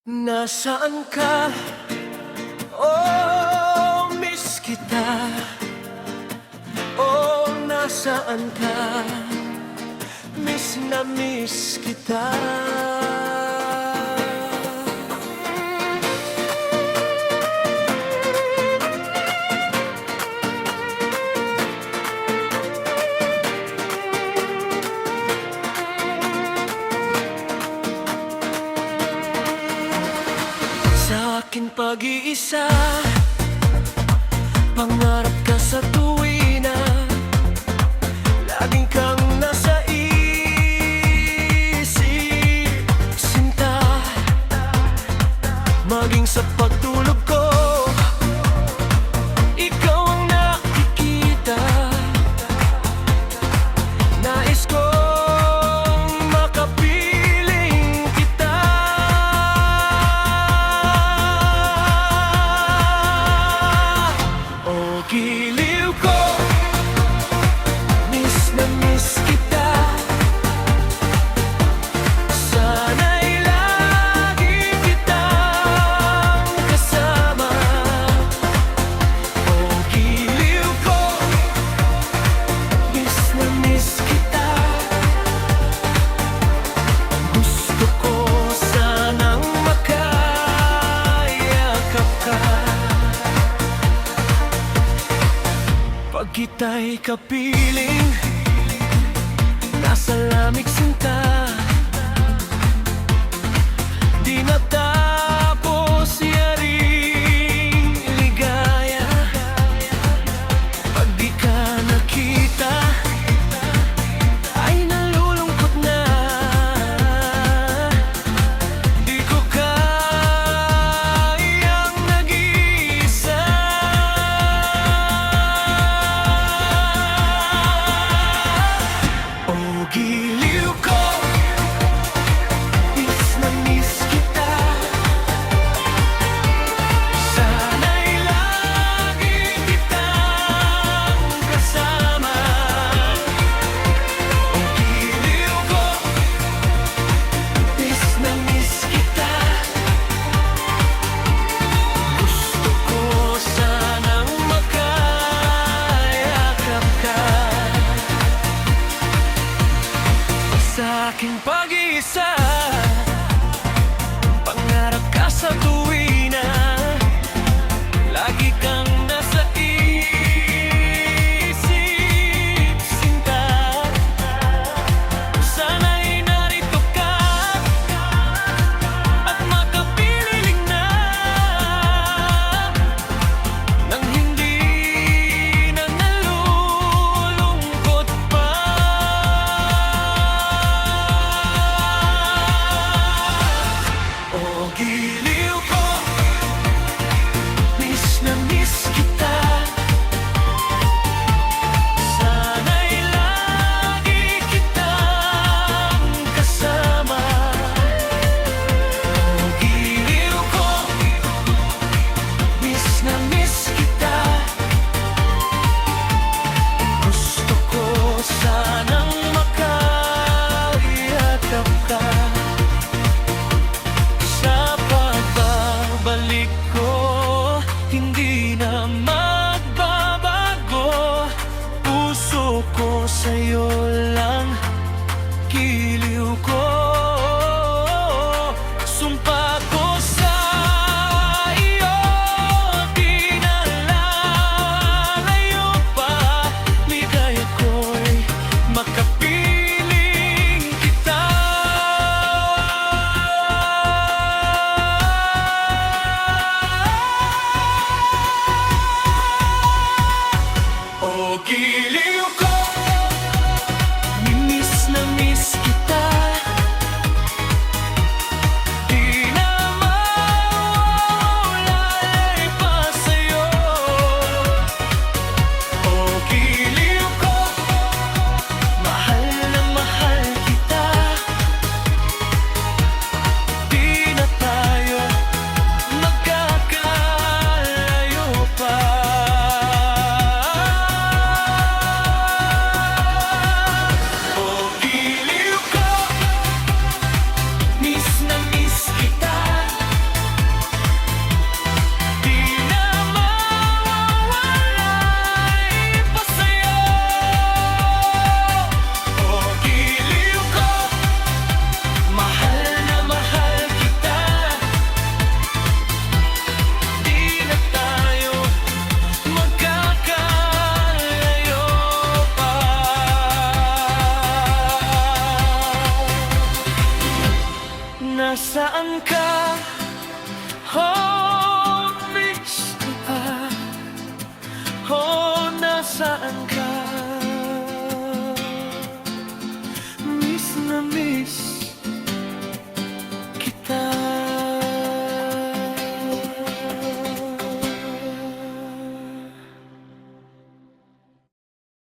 Nasaan ka? Oh, miss kita. Oh, nasaan ka? Miss na miss kita. Sa aking pag-iisa, pangarap ka sa tuwina, laging kang nasa isip, sinta. Maging sa pagtulog ko, ikaw ang nakikita. Nais kong makapiling kita. Oh, giliw ko, miss na miss kita. Sana'y lagi kitang kasama. Oh, giliw ko, miss na miss kita. Gusto ko sanang makayakap ka. Pag kita'y kapiling, nasa lamig sinta. Di natapos yaring ligaya. Pag di ka nakita, ay nalulungkot na. Di ko kayang nag-iisa. Oh, giliw ko, miss na miss kita. Sana'y lagi kitang kasama. Oh, giliw ko, miss na miss kita. Gusto ko sanang makayakap ka. Sa aking pag-iisa, pangarap ka sa tuwina, lagi kang nasa isip, sinta. Sana'y narito ka at makapiling na, nang hindi na nalulungkot pa. Oh, giliw ko, miss na miss kita. Sana'y lagi kitang kasama. Oh, giliw ko, miss na miss kita. Gusto ko sanang makayakap ka. Sa pag saan ka